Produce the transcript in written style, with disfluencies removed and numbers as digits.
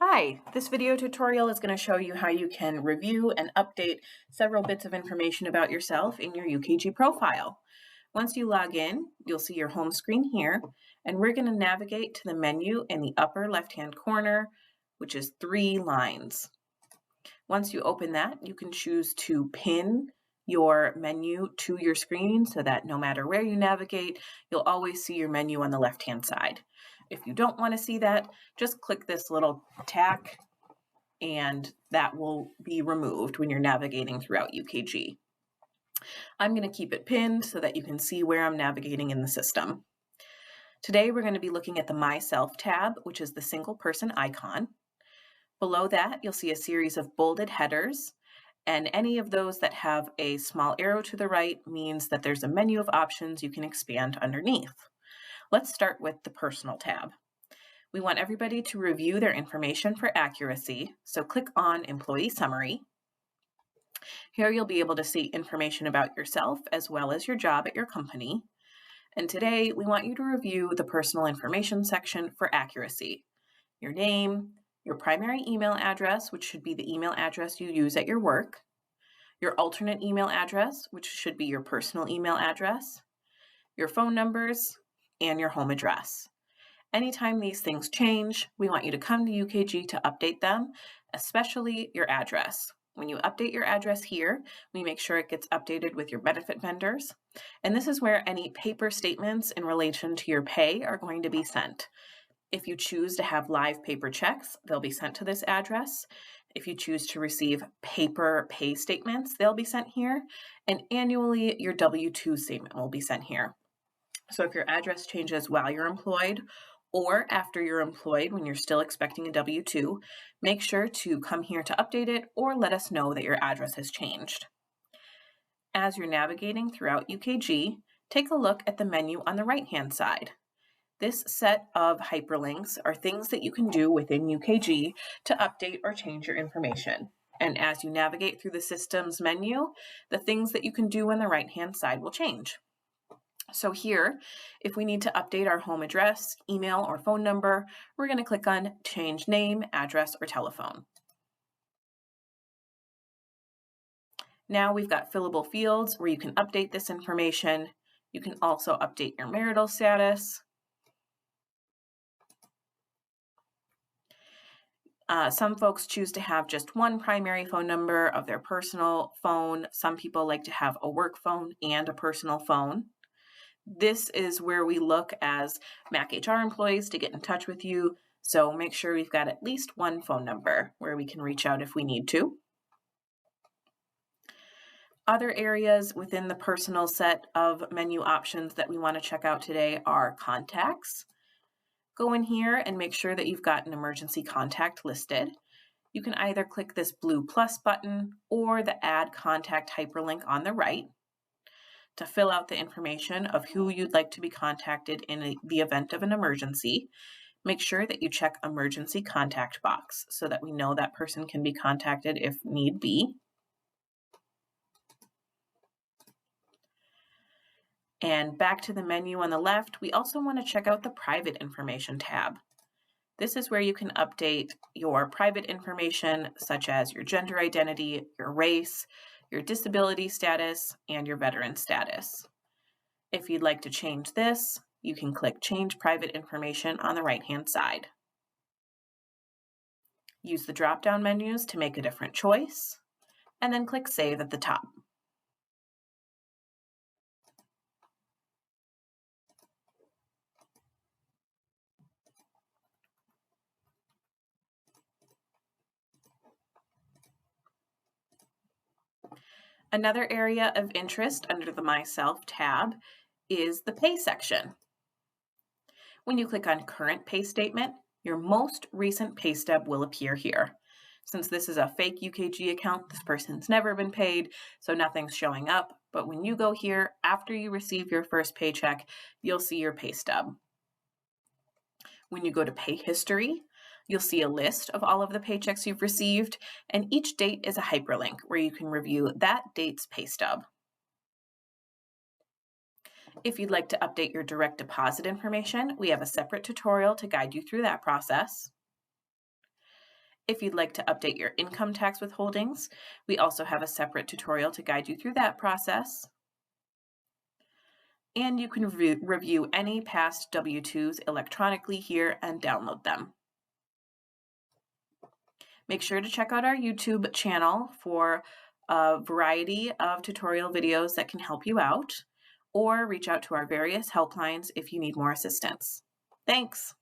Hi, this video tutorial is going to show you how you can review and update several bits of information about yourself in your UKG profile. Once you log in, you'll see your home screen here, and we're going to navigate to the menu in the upper left-hand corner, which is 3 lines. Once you open that, you can choose to pin your menu to your screen so that no matter where you navigate, you'll always see your menu on the left-hand side. If you don't want to see that, just click this little tack and that will be removed when you're navigating throughout UKG. I'm going to keep it pinned so that you can see where I'm navigating in the system. Today, we're going to be looking at the Myself tab, which is the single person icon. Below that, you'll see a series of bolded headers, and any of those that have a small arrow to the right means that there's a menu of options you can expand underneath. Let's start with the Personal tab. We want everybody to review their information for accuracy, so click on Employee Summary. Here you'll be able to see information about yourself as well as your job at your company. And today we want you to review the Personal Information section for accuracy. Your name, your primary email address, which should be the email address you use at your work, your alternate email address, which should be your personal email address, your phone numbers, and your home address. Anytime these things change, we want you to come to UKG to update them, especially your address. When you update your address here, we make sure it gets updated with your benefit vendors. And this is where any paper statements in relation to your pay are going to be sent. If you choose to have live paper checks, they'll be sent to this address. If you choose to receive paper pay statements, they'll be sent here. And annually, your W-2 statement will be sent here. So if your address changes while you're employed or after you're employed when you're still expecting a W-2, make sure to come here to update it or let us know that your address has changed. As you're navigating throughout UKG, take a look at the menu on the right-hand side. This set of hyperlinks are things that you can do within UKG to update or change your information. And as you navigate through the system's menu, the things that you can do on the right-hand side will change. So here, if we need to update our home address, email, or phone number, we're going to click on Change Name, Address, or Telephone. Now we've got fillable fields where you can update this information. You can also update your marital status. Some folks choose to have just one primary phone number of their personal phone. Some people like to have a work phone and a personal phone. This is where we look as Mac HR employees to get in touch with you. So make sure we've got at least one phone number where we can reach out if we need to. Other areas within the personal set of menu options that we want to check out today are contacts. Go in here and make sure that you've got an emergency contact listed. You can either click this blue plus button or the add contact hyperlink on the right to fill out the information of who you'd like to be contacted in the event of an emergency. Make sure that you check emergency contact box so that we know that person can be contacted if need be. And back to the menu on the left, we also want to check out the private information tab. This is where you can update your private information, such as your gender identity, your race, your disability status, and your veteran status. If you'd like to change this, you can click Change Private Information on the right-hand side. Use the drop-down menus to make a different choice, and then click Save at the top. Another area of interest under the Myself tab is the Pay section. When you click on Current Pay Statement, your most recent pay stub will appear here. Since this is a fake UKG account, this person's never been paid, so nothing's showing up. But when you go here, after you receive your first paycheck, you'll see your pay stub. When you go to Pay History, you'll see a list of all of the paychecks you've received, and each date is a hyperlink where you can review that date's pay stub. If you'd like to update your direct deposit information, we have a separate tutorial to guide you through that process. If you'd like to update your income tax withholdings, we also have a separate tutorial to guide you through that process. And you can review any past W-2s electronically here and download them. Make sure to check out our YouTube channel for a variety of tutorial videos that can help you out, or reach out to our various helplines if you need more assistance. Thanks.